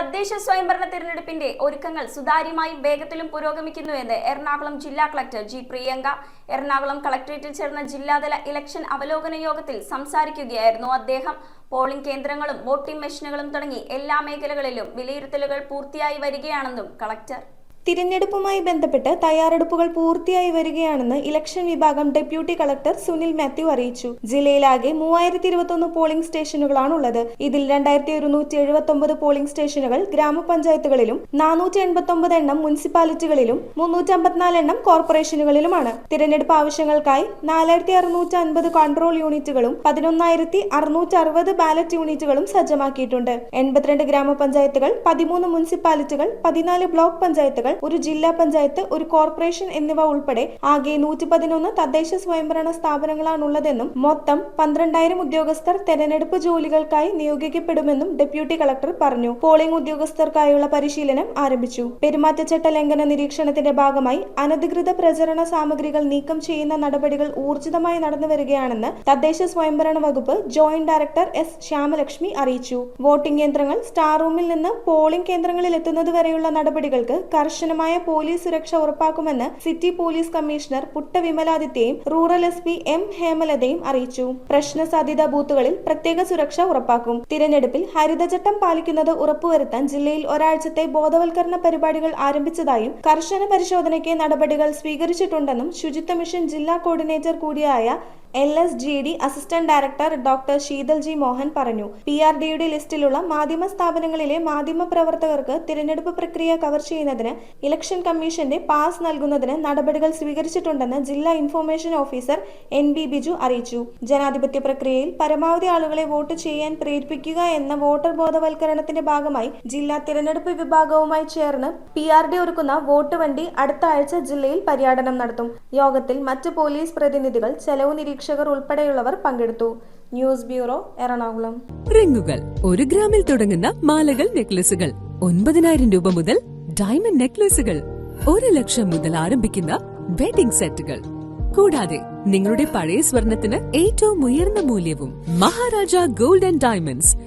തദ്ദേശ സ്വയംഭരണ തിരഞ്ഞെടുപ്പിന്റെ ഒരുക്കങ്ങൾ സുതാര്യമായും വേഗത്തിലും പുരോഗമിക്കുന്നുവെന്ന് എറണാകുളം ജില്ലാ കളക്ടർ ജി പ്രിയങ്ക. എറണാകുളം കളക്ടറേറ്റിൽ ചേർന്ന ജില്ലാതല ഇലക്ഷൻ അവലോകന യോഗത്തിൽ സംസാരിക്കുകയായിരുന്നു അദ്ദേഹം. പോളിംഗ് കേന്ദ്രങ്ങളും വോട്ടിംഗ് മെഷീനുകളും തുടങ്ങി എല്ലാ മേഖലകളിലും വിലയിരുത്തലുകൾ പൂർത്തിയായി വരികയാണെന്നും കളക്ടർ തിരഞ്ഞെടുപ്പുമായി ബന്ധപ്പെട്ട് തയ്യാറെടുപ്പുകൾ പൂർത്തിയായി വരികയാണെന്ന് ഇലക്ഷൻ വിഭാഗം ഡെപ്യൂട്ടി കളക്ടർ സുനിൽ മാത്യു അറിയിച്ചു. ജില്ലയിലാകെ 3021 പോളിംഗ് സ്റ്റേഷനുകളാണുള്ളത്. ഇതിൽ 2179 പോളിംഗ് സ്റ്റേഷനുകൾ ഗ്രാമപഞ്ചായത്തുകളിലും 489 എണ്ണം മുനിസിപ്പാലിറ്റികളിലും 354 എണ്ണം കോർപ്പറേഷനുകളിലുമാണ്. തിരഞ്ഞെടുപ്പ് ആവശ്യങ്ങൾക്കായി 4650 കൺട്രോൾ യൂണിറ്റുകളും 11660 ബാലറ്റ് യൂണിറ്റുകളും സജ്ജമാക്കിയിട്ടുണ്ട്. 82 ഗ്രാമപഞ്ചായത്തുകൾ, 13 മുനിസിപ്പാലിറ്റികൾ, 14 ബ്ലോക്ക് പഞ്ചായത്തുകൾ, ഒരു ജില്ലാ പഞ്ചായത്ത്, ഒരു കോർപ്പറേഷൻ എന്നിവ ഉൾപ്പെടെ ആകെ 111 തദ്ദേശ സ്വയംഭരണ സ്ഥാപനങ്ങളാണുള്ളതെന്നും മൊത്തം 12,000 ഉദ്യോഗസ്ഥർ തെരഞ്ഞെടുപ്പ് ജോലികൾക്കായി നിയോഗിക്കപ്പെടുമെന്നും ഡെപ്യൂട്ടി കളക്ടർ പറഞ്ഞു. പോളിംഗ് ഉദ്യോഗസ്ഥർക്കായുള്ള പരിശീലനം ആരംഭിച്ചു. പെരുമാറ്റച്ചട്ട ലംഘന നിരീക്ഷണത്തിന്റെ ഭാഗമായി അനധികൃത പ്രചരണ സാമഗ്രികൾ നീക്കം ചെയ്യുന്ന നടപടികൾ ഊർജിതമായി നടന്നുവരികയാണെന്ന് തദ്ദേശ സ്വയംഭരണ വകുപ്പ് ജോയിന്റ് ഡയറക്ടർ എസ് ശ്യാമലക്ഷ്മി അറിയിച്ചു. വോട്ടിംഗ് യന്ത്രങ്ങൾ സ്റ്റാർ റൂമിൽ നിന്ന് പോളിംഗ് കേന്ദ്രങ്ങളിൽ എത്തുന്നതുവരെയുള്ള നടപടികൾക്ക് കർശനമായ പോലീസ് സുരക്ഷ ഉറപ്പാക്കുമെന്ന് സിറ്റി പോലീസ് കമ്മീഷണർ പുട്ട വിമലാദിത്യയും റൂറൽ SP M ഹേമലതയും അറിയിച്ചു. പ്രശ്ന സാധ്യതാ ബൂത്തുകളിൽ പ്രത്യേക സുരക്ഷ ഉറപ്പാക്കും. തിരഞ്ഞെടുപ്പിൽ ഹരിതചട്ടം പാലിക്കുന്നത് ഉറപ്പുവരുത്താൻ ജില്ലയിൽ ഒരാഴ്ചത്തെ ബോധവൽക്കരണ പരിപാടികൾ ആരംഭിച്ചതായും കർശന പരിശോധനയ്ക്ക് നടപടികൾ സ്വീകരിച്ചിട്ടുണ്ടെന്നും ശുചിത്വ മിഷൻ ജില്ലാ കോർഡിനേറ്റർ കൂടിയായ LSGD assistant director doctor Sheethal G Mohan പറഞ്ഞു. PRDയുടെ ലിസ്റ്റിലുള്ള മാധ്യമ സ്ഥാപനങ്ങളിലെ മാധ്യമ പ്രവർത്തകർക്ക് തിരഞ്ഞെടുപ്പ് പ്രക്രിയ കവർ ചെയ്യുന്നതിന് ഇലക്ഷൻ കമ്മീഷന്റെ പാസ് നൽകുന്നതിന് നടപടികൾ സ്വീകരിച്ചിട്ടുണ്ടെന്ന് ജില്ലാ ഇൻഫർമേഷൻ ഓഫീസർ NB ബിജു അറിയിച്ചു. ജനാധിപത്യ പ്രക്രിയയിൽ പരമാവധി ആളുകളെ വോട്ട് ചെയ്യാൻ പ്രേരിപ്പിക്കുക എന്ന വോട്ടർ ബോധവൽക്കരണത്തിന്റെ ഭാഗമായി ജില്ലാ തിരഞ്ഞെടുപ്പ് വിഭാഗവുമായി ചേർന്ന് PRD ഒരുക്കുന്ന വോട്ട് വണ്ടി അടുത്ത ആഴ്ച ജില്ലയിൽ പര്യടനം നടത്തും. യോഗത്തിൽ മറ്റ് പോലീസ് പ്രതിനിധികൾ, ചെലവ് നിരീക്ഷകർ ഉൾപ്പെടെയുള്ളവർ പങ്കെടുത്തു. News bureau, Ernakulam. റിങ്ങുകൾ 1 ഗ്രാമിൽ തുടങ്ങുന്ന മാലകൾ, നെക്ലസുകൾ 9,000 രൂപ മുതൽ ഡയമണ്ട് നെക്ലസുകൾ 1 ലക്ഷം മുതൽ ആരംഭിക്കുന്ന വെഡിംഗ് സെറ്റുകൾ. കൂടാതെ നിങ്ങളുടെ പഴയ സ്വർണത്തിന് ഏറ്റവും ഉയർന്ന മൂല്യവും. Maharaja gold and diamonds,